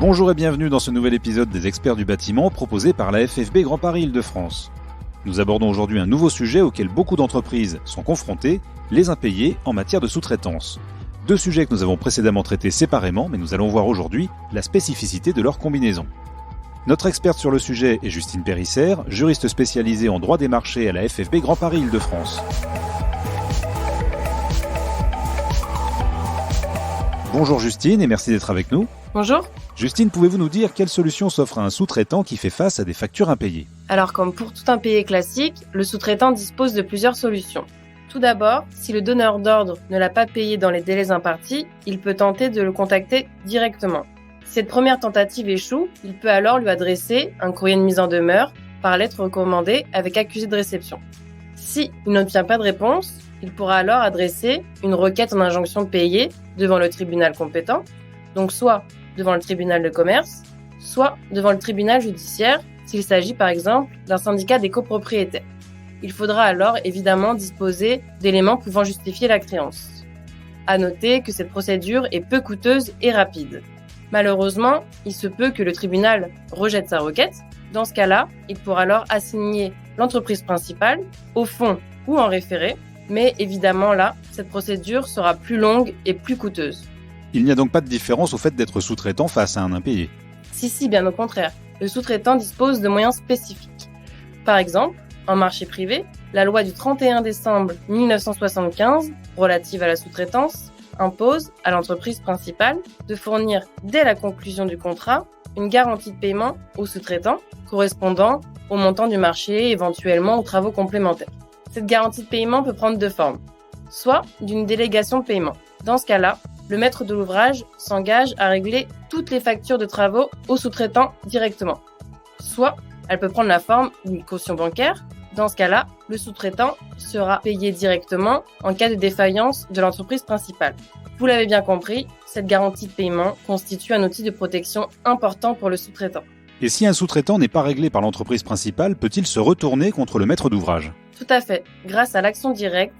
Bonjour et bienvenue dans ce nouvel épisode des Experts du bâtiment proposé par la FFB Grand Paris Île-de-France. Nous abordons aujourd'hui un nouveau sujet auquel beaucoup d'entreprises sont confrontées, les impayés en matière de sous-traitance. Deux sujets que nous avons précédemment traités séparément, mais nous allons voir aujourd'hui la spécificité de leur combinaison. Notre experte sur le sujet est Justine Périssère, juriste spécialisée en droit des marchés à la FFB Grand Paris Île-de-France. Bonjour Justine et merci d'être avec nous. Bonjour. Justine, pouvez-vous nous dire quelle solution s'offre à un sous-traitant qui fait face à des factures impayées ? Alors comme pour tout impayé classique, le sous-traitant dispose de plusieurs solutions. Tout d'abord, si le donneur d'ordre ne l'a pas payé dans les délais impartis, il peut tenter de le contacter directement. Si cette première tentative échoue, il peut alors lui adresser un courrier de mise en demeure par lettre recommandée avec accusé de réception. Si il n'obtient pas de réponse, il pourra alors adresser une requête en injonction de payer devant le tribunal compétent, donc soit devant le tribunal de commerce, soit devant le tribunal judiciaire s'il s'agit par exemple d'un syndicat des copropriétaires. Il faudra alors évidemment disposer d'éléments pouvant justifier la créance. À noter que cette procédure est peu coûteuse et rapide. Malheureusement, il se peut que le tribunal rejette sa requête. Dans ce cas-là, il pourra alors assigner l'entreprise principale au fond ou en référé, mais évidemment là, cette procédure sera plus longue et plus coûteuse. Il n'y a donc pas de différence au fait d'être sous-traitant face à un impayé ? Si, bien au contraire. Le sous-traitant dispose de moyens spécifiques. Par exemple, en marché privé, la loi du 31 décembre 1975, relative à la sous-traitance, impose à l'entreprise principale de fournir, dès la conclusion du contrat, une garantie de paiement au sous-traitant correspondant au montant du marché, éventuellement aux travaux complémentaires. Cette garantie de paiement peut prendre deux formes, soit d'une délégation de paiement. Dans ce cas-là, le maître de l'ouvrage s'engage à régler toutes les factures de travaux au sous-traitant directement. Soit, elle peut prendre la forme d'une caution bancaire. Dans ce cas-là, le sous-traitant sera payé directement en cas de défaillance de l'entreprise principale. Vous l'avez bien compris, cette garantie de paiement constitue un outil de protection important pour le sous-traitant. Et si un sous-traitant n'est pas réglé par l'entreprise principale, peut-il se retourner contre le maître d'ouvrage ? Tout à fait. Grâce à l'action directe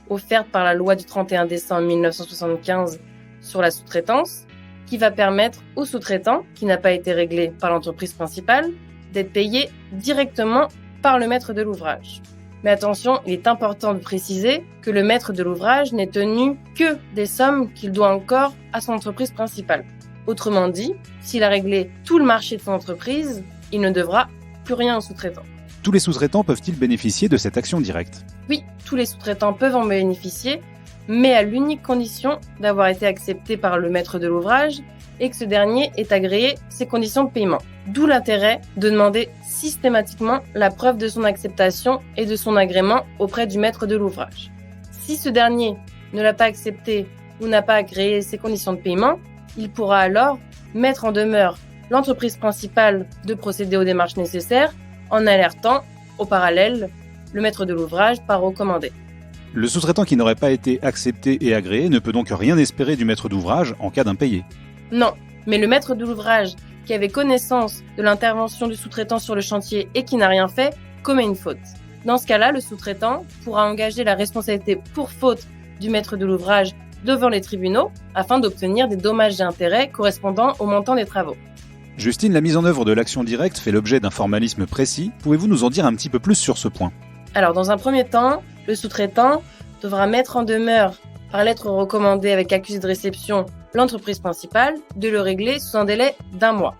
offerte par la loi du 31 décembre 1975 sur la sous-traitance, qui va permettre au sous-traitant, qui n'a pas été réglé par l'entreprise principale, d'être payé directement par le maître de l'ouvrage. Mais attention, il est important de préciser que le maître de l'ouvrage n'est tenu que des sommes qu'il doit encore à son entreprise principale. Autrement dit, s'il a réglé tout le marché de son entreprise, il ne devra plus rien au sous-traitant. Tous les sous-traitants peuvent-ils bénéficier de cette action directe ? Oui, tous les sous-traitants peuvent en bénéficier, mais à l'unique condition d'avoir été accepté par le maître de l'ouvrage et que ce dernier ait agréé ses conditions de paiement. D'où l'intérêt de demander systématiquement la preuve de son acceptation et de son agrément auprès du maître de l'ouvrage. Si ce dernier ne l'a pas accepté ou n'a pas agréé ses conditions de paiement, il pourra alors mettre en demeure l'entreprise principale de procéder aux démarches nécessaires en alertant, au parallèle, le maître de l'ouvrage par recommandé. Le sous-traitant qui n'aurait pas été accepté et agréé ne peut donc rien espérer du maître d'ouvrage en cas d'impayé. Non, mais le maître de l'ouvrage qui avait connaissance de l'intervention du sous-traitant sur le chantier et qui n'a rien fait, commet une faute. Dans ce cas-là, le sous-traitant pourra engager la responsabilité pour faute du maître de l'ouvrage devant les tribunaux afin d'obtenir des dommages et intérêts correspondant au montant des travaux. Justine, la mise en œuvre de l'action directe fait l'objet d'un formalisme précis. Pouvez-vous nous en dire un petit peu plus sur ce point ? Alors, dans un premier temps, le sous-traitant devra mettre en demeure, par lettre recommandée avec accusé de réception, l'entreprise principale de le régler sous un délai d'1 mois.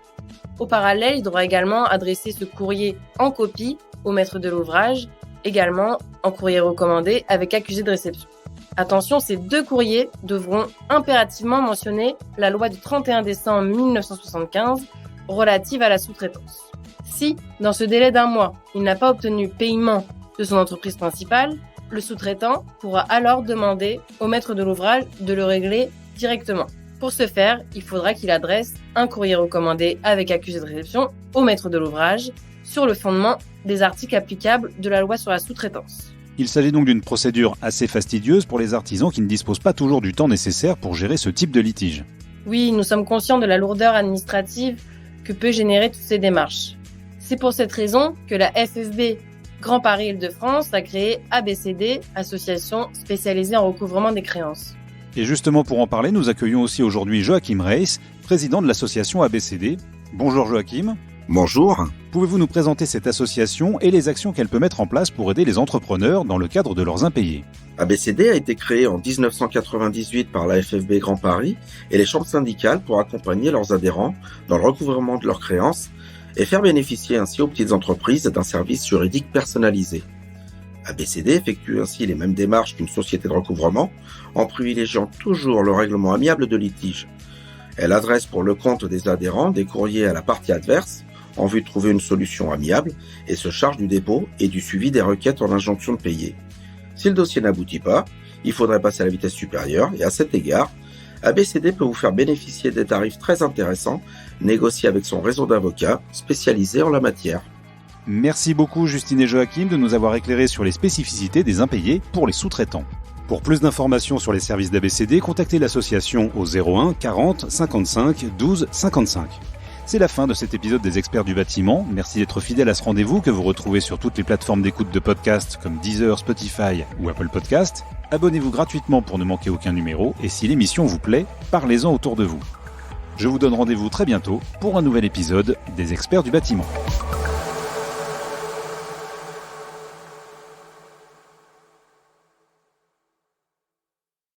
Au parallèle, il devra également adresser ce courrier en copie au maître de l'ouvrage, également en courrier recommandé avec accusé de réception. Attention, ces deux courriers devront impérativement mentionner la loi du 31 décembre 1975 relative à la sous-traitance. Si, dans ce délai d'1 mois, il n'a pas obtenu paiement de son entreprise principale, le sous-traitant pourra alors demander au maître de l'ouvrage de le régler directement. Pour ce faire, il faudra qu'il adresse un courrier recommandé avec accusé de réception au maître de l'ouvrage sur le fondement des articles applicables de la loi sur la sous-traitance. Il s'agit donc d'une procédure assez fastidieuse pour les artisans qui ne disposent pas toujours du temps nécessaire pour gérer ce type de litige. Oui, nous sommes conscients de la lourdeur administrative que peut générer toutes ces démarches. C'est pour cette raison que la FFB Grand Paris Île-de-France a créé ABCD, association spécialisée en recouvrement des créances. Et justement pour en parler, nous accueillons aussi aujourd'hui Joachim Reiss, président de l'association ABCD. Bonjour Joachim. Bonjour. Pouvez-vous nous présenter cette association et les actions qu'elle peut mettre en place pour aider les entrepreneurs dans le cadre de leurs impayés? ABCD a été créé en 1998 par la FFB Grand Paris et les chambres syndicales pour accompagner leurs adhérents dans le recouvrement de leurs créances et faire bénéficier ainsi aux petites entreprises d'un service juridique personnalisé. ABCD effectue ainsi les mêmes démarches qu'une société de recouvrement en privilégiant toujours le règlement amiable de litige. Elle adresse pour le compte des adhérents des courriers à la partie adverse en vue de trouver une solution amiable et se charge du dépôt et du suivi des requêtes en injonction de payer. Si le dossier n'aboutit pas, il faudrait passer à la vitesse supérieure et à cet égard, ABCD peut vous faire bénéficier des tarifs très intéressants négociés avec son réseau d'avocats spécialisés en la matière. Merci beaucoup Justine et Joachim de nous avoir éclairés sur les spécificités des impayés pour les sous-traitants. Pour plus d'informations sur les services d'ABCD, contactez l'association au 01 40 55 12 55. C'est la fin de cet épisode des Experts du bâtiment. Merci d'être fidèle à ce rendez-vous que vous retrouvez sur toutes les plateformes d'écoute de podcasts comme Deezer, Spotify ou Apple Podcasts. Abonnez-vous gratuitement pour ne manquer aucun numéro et si l'émission vous plaît, parlez-en autour de vous. Je vous donne rendez-vous très bientôt pour un nouvel épisode des Experts du bâtiment.